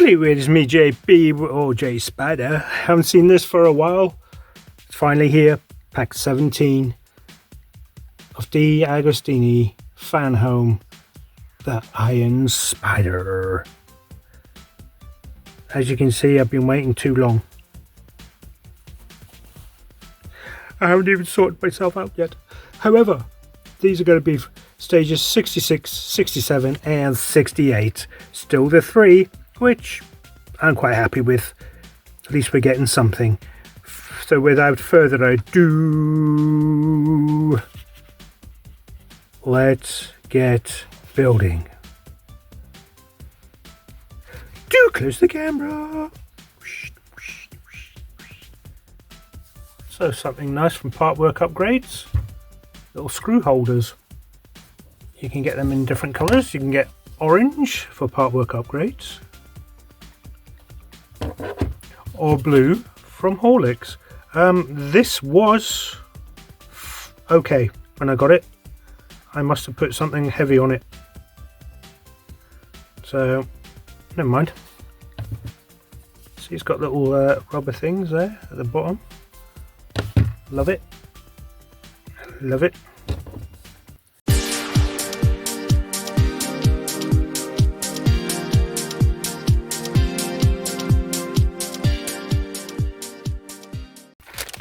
Hello, it is me, JB, or J Spider. Haven't seen this for a while. It's finally here, pack 17 of D. Agostini Fanhome, the Iron Spider. As you can see, I've been waiting too long. I haven't even sorted myself out yet. However, these are going to be stages 66, 67 and 68. Still the 3, which I'm quite happy with. At least we're getting something. So without further ado, let's get building. Do close the camera. So something nice from Part Work Upgrades. Little screw holders. You can get them in different colours. You can get orange for Part Work Upgrades, or blue from Horlicks. This was okay when I got it. I must have put something heavy on it, so never mind. See, it's got little rubber things there at the bottom. Love it. Love it.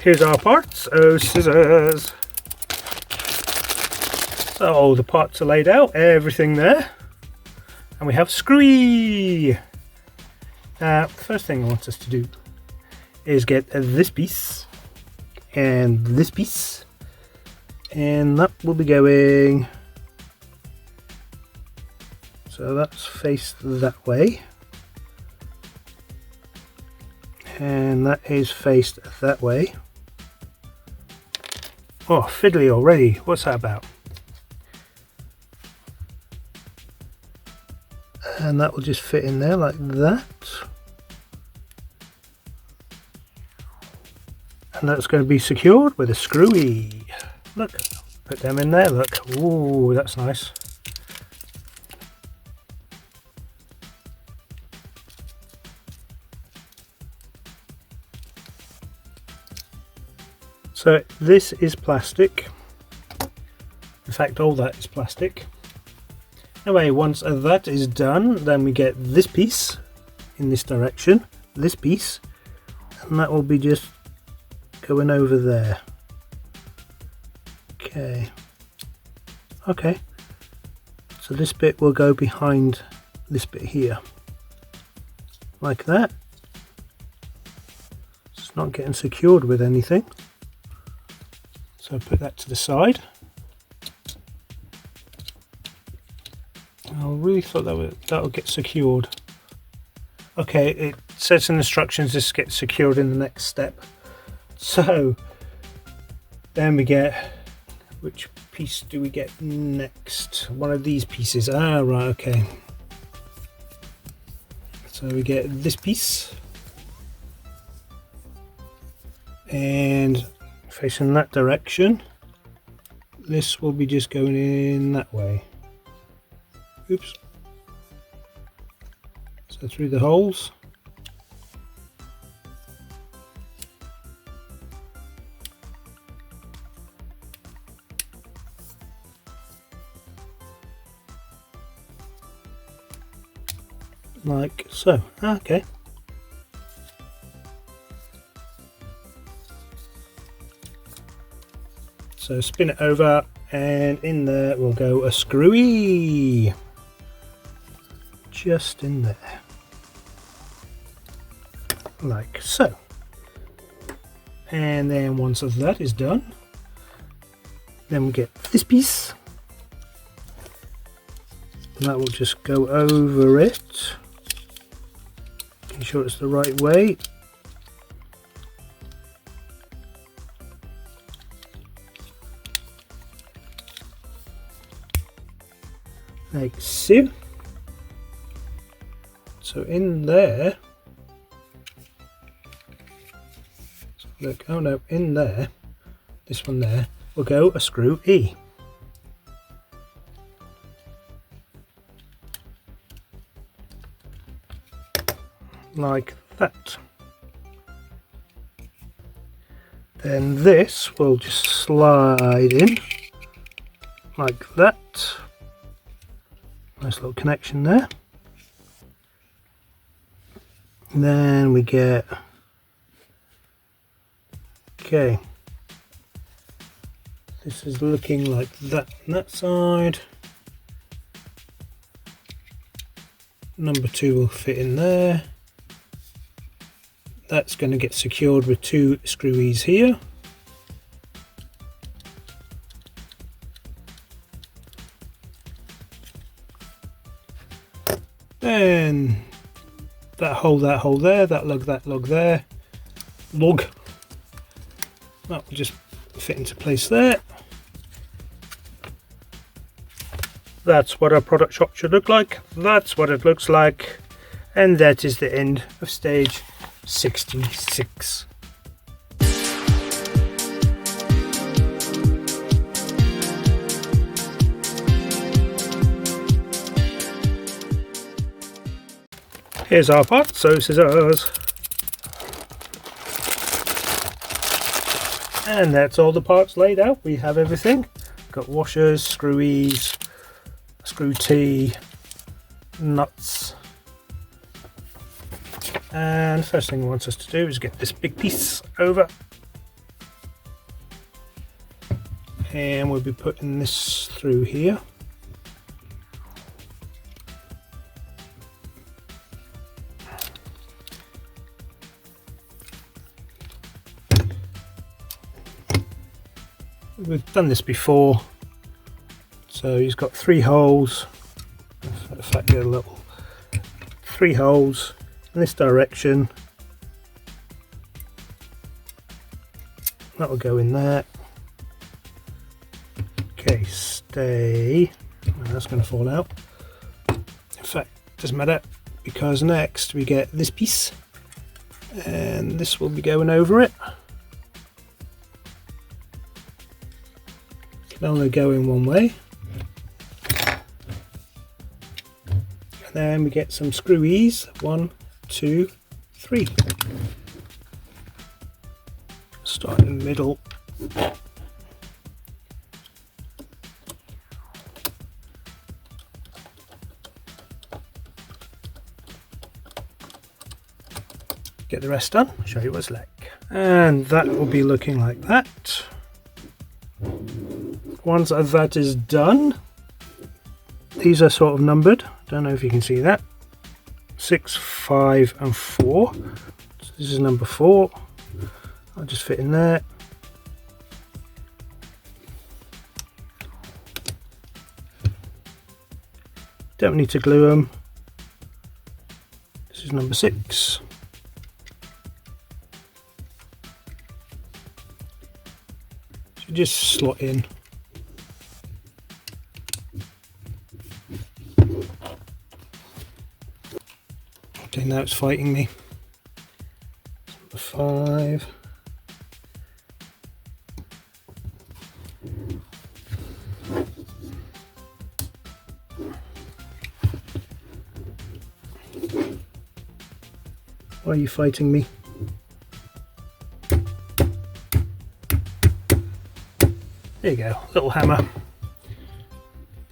Here's our parts. Oh, scissors. So the parts are laid out, everything there. And we have screwy. First thing I want us to do is get this piece and this piece. And that will be going, so that's faced that way, and that is faced that way. Oh, fiddly already. What's that about? And that will just fit in there like that. And that's going to be secured with a screwy. Look, put them in there, look. Ooh, that's nice. So this is plastic. In fact, all that is plastic. Anyway, once that is done, then we get this piece in this direction, this piece, and that will be just going over there. Okay, so this bit will go behind this bit here, like that. It's not getting secured with anything, so put that to the side. I really thought that would get secured. Okay, it says in instructions this gets secured in the next step. So then we get, which piece do we get next? One of these pieces. Ah, right, okay. So we get this piece, and facing that direction, this will be just going in that way. Oops. So through the holes. Like so. Okay. So spin it over, and in there will go a screwy. Just in there. Like so. And then once that is done, then we get this piece. And that will just go over it. Making sure it's the right way. Like so. So in there, so look, oh no, in there, this one there, will go a screw E. like that. Then this will just slide in like that. Nice little connection there. And then we get, okay, this is looking like that on that side. Number 2 will fit in there. That's going to get secured with 2 screwies here. Then that hole there, that lug there, that will just fit into place there. That's what our product shop should look like. That's what it looks like. And that is the end of stage 66. Here's our part, so scissors. And that's all the parts laid out. We have everything. Got washers, screwies, screw T, nuts. And first thing it wants us to do is get this big piece over. And we'll be putting this through here. We've done this before, so he's got 3 holes. In fact, get a little 3 holes in this direction. That will go in there. Okay, stay. Oh, that's going to fall out. In fact, doesn't matter, because next we get this piece, and this will be going over it. Can only go in one way. And then we get some screwies. 1, 2, 3. Start in the middle. Get the rest done. I'll show you what it's like. And that will be looking like that. Once that is done, these are sort of numbered. Don't know if you can see that. 6, 5 and 4. So this is number 4. I'll just fit in there. Don't need to glue them. This is number 6. So just slot in. Okay, now it's fighting me. Number 5. Why are you fighting me? There you go, little hammer.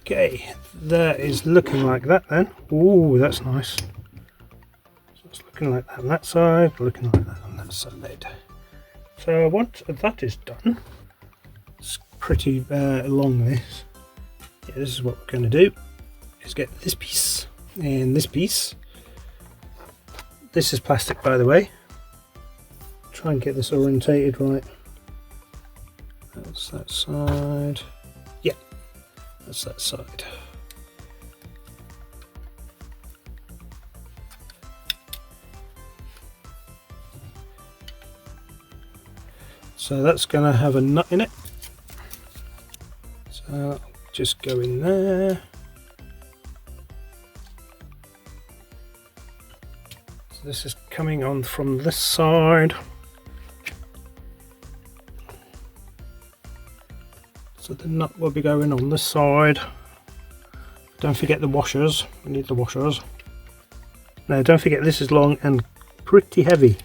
Okay, that is looking like that then. Ooh, that's nice. Looking like that on that side, looking like that on that side. So once that is done, it's pretty long this. Yeah, this is what we're going to do, is get this piece and this piece. This is plastic, by the way. Try and get this orientated right. That's that side. Yeah, that's that side. So that's going to have a nut in it. So I'll just go in there. So this is coming on from this side. So the nut will be going on this side. Don't forget the washers. We need the washers. Now don't forget this is long and pretty heavy.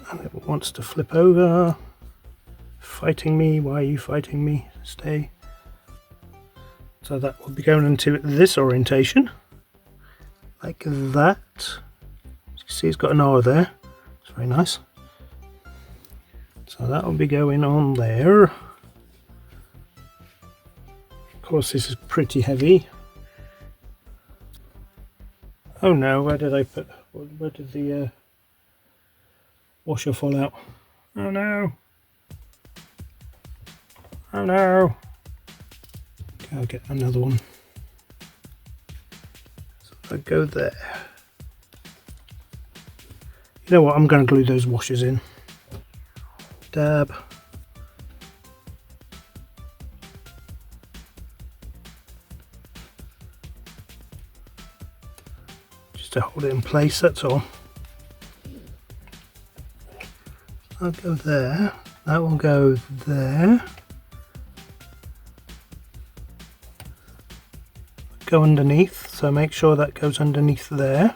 And it wants to flip over. Fighting me, why are you fighting me? Stay. So that will be going into this orientation, like that. As you see, it's got an R there. It's very nice. So that will be going on there. Of course, this is pretty heavy. Oh no, where did I put, where did the washer fall out? Oh no. Oh no. Okay, I'll get another one. So if I go there. You know what, I'm going to glue those washers in. Dab. Just to hold it in place, that's all. I'll go there. That will go there. Go underneath, so make sure that goes underneath there.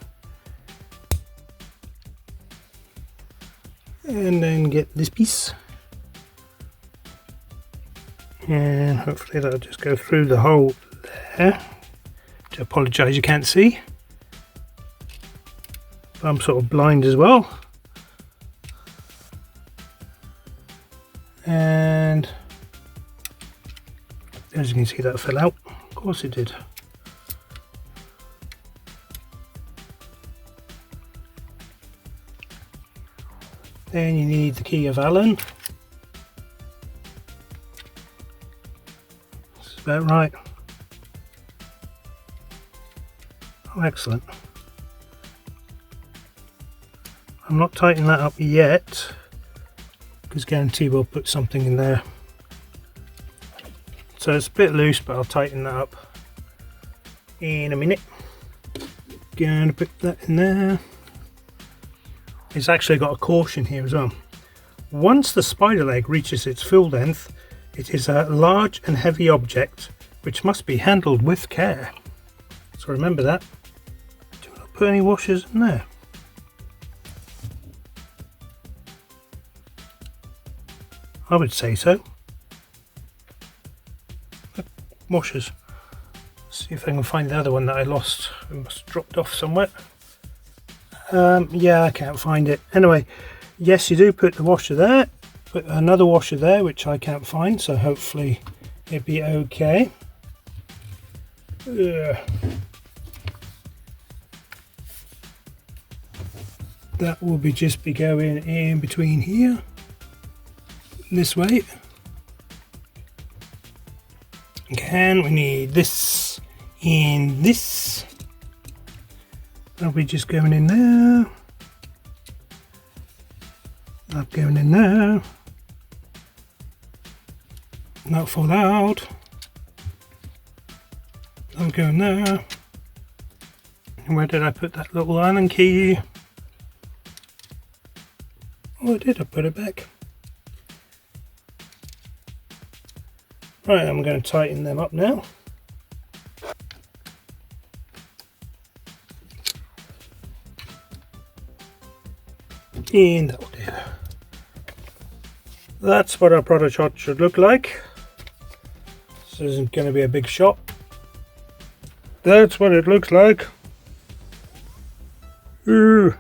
And then get this piece. And hopefully that'll just go through the hole there. I apologise you can't see. But I'm sort of blind as well. And as you can see, that fell out. Of course it did. Then you need the key of Allen. That's about right. Oh, excellent. I'm not tightening that up yet, because guarantee we'll put something in there. So it's a bit loose, but I'll tighten that up in a minute. Going to put that in there. It's actually got a caution here as well. Once the spider leg reaches its full length, it is a large and heavy object which must be handled with care. So remember that. Do not put any washers in there. I would say so. Look, washers. See if I can find the other one that I lost. It must have dropped off somewhere. Yeah, I can't find it. Anyway, yes, you do put the washer there. Put another washer there, which I can't find, so hopefully it'll be okay. Ugh. That will be just be going in between here. This way. Again, we need this in this. That'll be just going in there. That going in there. That'll fall out. That'll go in there. And where did I put that little Allen key? Oh, I did. I put it back. Right, I'm going to tighten them up now. And that'll do. That's what our product shot should look like. This isn't going to be a big shot. That's what it looks like. Ooh.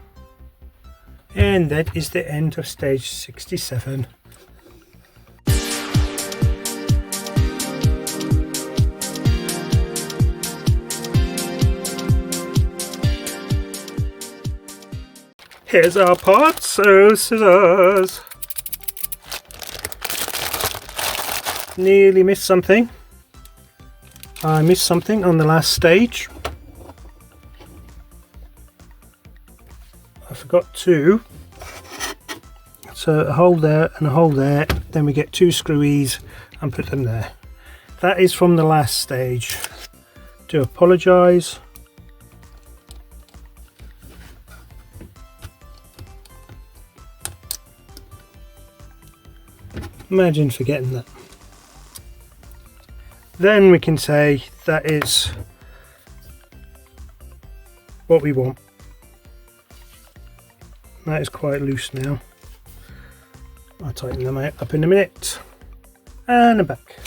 And that is the end of stage 67. Here's our parts, so scissors. Nearly missed something. I missed something on the last stage. I forgot two. So a hole there and a hole there. Then we get two screwies and put them there. That is from the last stage. Do apologise. Imagine forgetting that. Then we can say that is what we want. That is quite loose now. I'll tighten them up in a minute. And I'm back.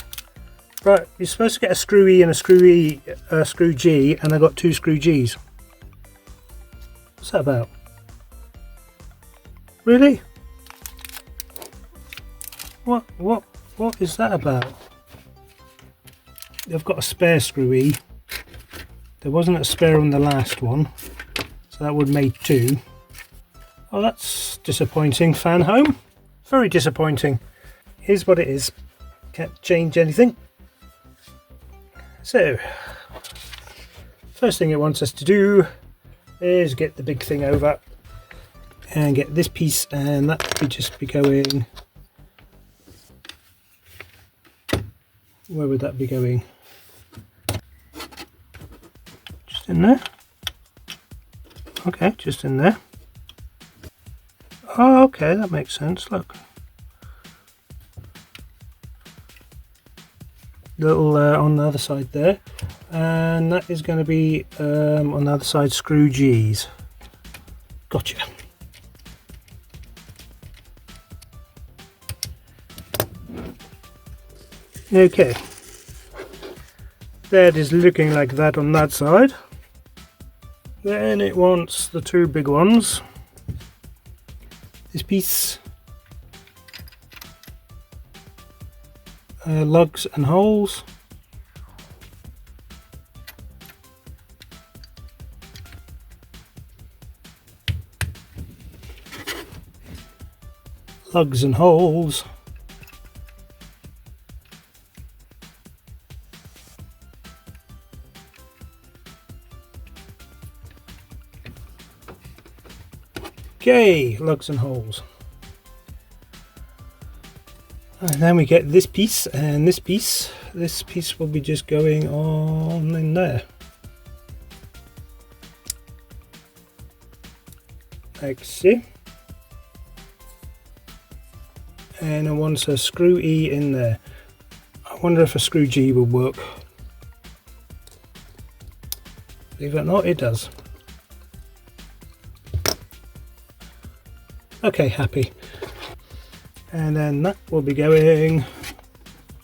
Right, you're supposed to get a screw E and a screw G, and I got 2 screw Gs. What's that about? Really? What is that about? I've got a spare screw E. There wasn't a spare on the last one, so that would have made 2. Oh, that's disappointing, Fanhome. Very disappointing. Here's what it is. Can't change anything. So, first thing it wants us to do is get the big thing over and get this piece, and that would just be going... Where would that be going? Just in there? Okay, just in there. Oh, okay, that makes sense, look. Little on the other side there. And that is going to be on the other side screw G's. Gotcha. Okay. That is looking like that on that side. Then it wants the 2 big ones. This piece. Lugs and holes. Lugs and holes. Okay, lugs and holes. And then we get this piece and this piece. This piece will be just going on in there. Like so. And I want a screw E in there. I wonder if a screw G will work. Believe it or not, it does. Okay, happy. And then that will be going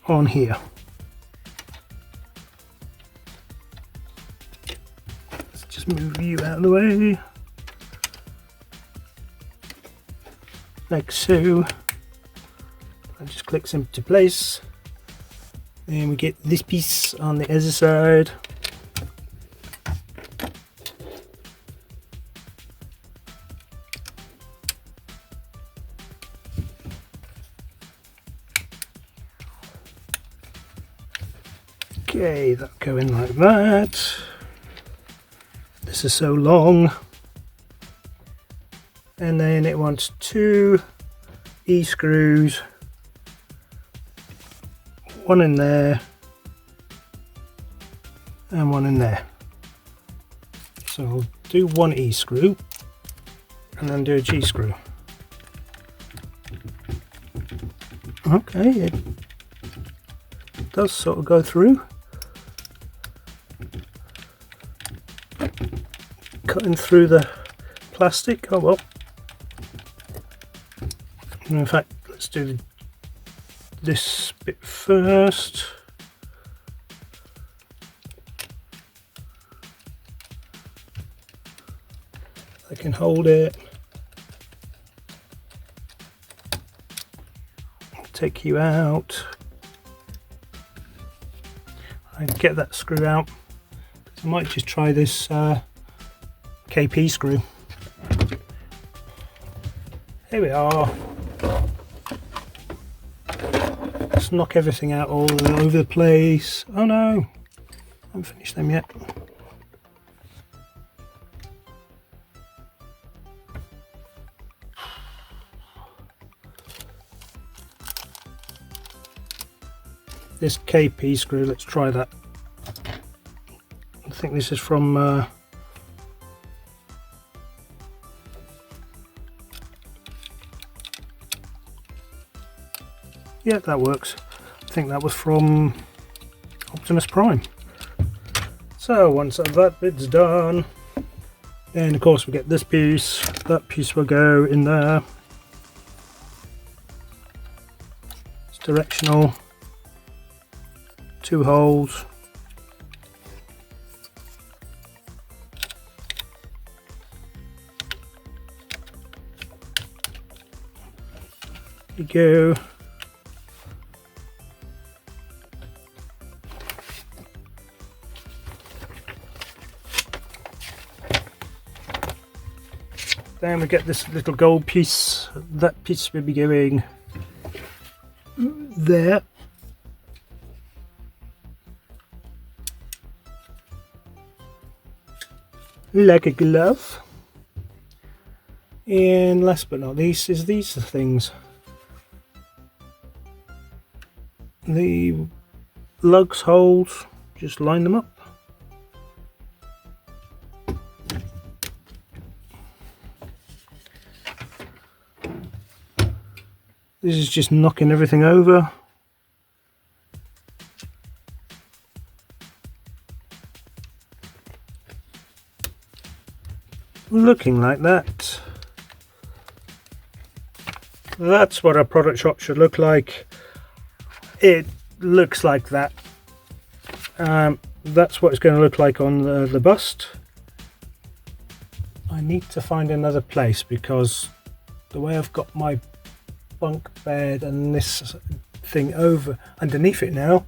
on here. Let's just move you out of the way. Like so. That just clicks into place. Then we get this piece on the other side. Okay, that'll go in like that. This is so long. And then it wants 2 E screws. One in there. And one in there. So I'll do 1 E screw. And then do a G screw. Okay, it does sort of go through. Cutting through the plastic. Oh well. And in fact, let's do this bit first. I can hold it. Take you out. I can get that screw out. I might just try this KP screw. Here we are. Let's knock everything out all over the place. Oh no, I haven't finished them yet. This KP screw, let's try that. I think this is from yeah, that works. I think that was from Optimus Prime. So once that bit's done, Then of course we get this piece, that piece will go in there. It's directional, 2 holes. There you go. Then we get this little gold piece. That piece will be going there. Like a glove. And last but not least is these things. The lugs holes, just line them up. This is just knocking everything over. Looking like that. That's what a product shop should look like. It looks like that. That's what it's going to look like on the bust. I need to find another place because the way I've got my bunk bed and this thing over underneath it now,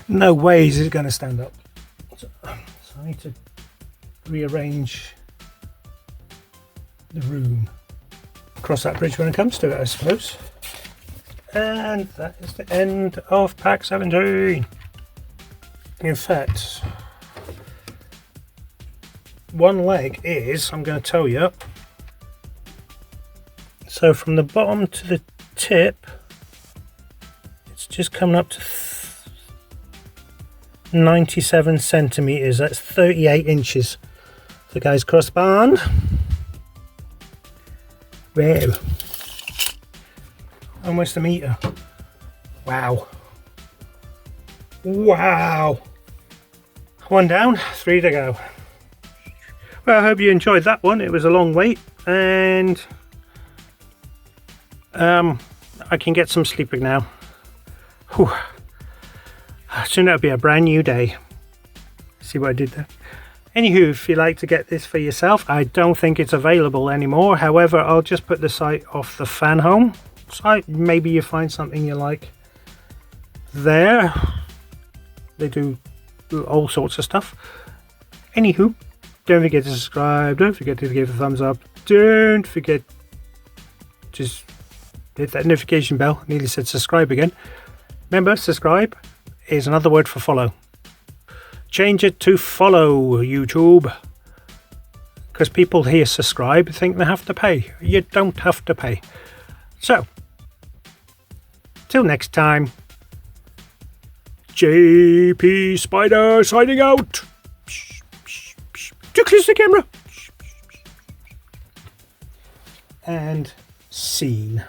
no way is it going to stand up. So I need to rearrange the room. Cross that bridge when it comes to it, I suppose. And that is the end of pack 17. In fact, one leg is, I'm going to tell you, so from the bottom to the tip, it's just coming up to 97 centimeters. That's 38 inches. The guys correspond. Wow. Almost a meter. Wow. Wow. 1 down, 3 to go. Well, I hope you enjoyed that one. It was a long wait, and I can get some sleeping now. Whew. Soon it'll be a brand new day. See what I did there? Anywho, if you like to get this for yourself, I don't think it's available anymore. However, I'll just put the site off the Fanhome site. Maybe you find something you like there. They do all sorts of stuff. Anywho, don't forget to subscribe. Don't forget to give a thumbs up. Don't forget, just hit that notification bell. I nearly said subscribe again. Remember, subscribe is another word for follow. Change it to follow, YouTube, because people here subscribe think they have to pay. You don't have to pay. So, till next time, JP Spider signing out. Too close to the camera. And scene.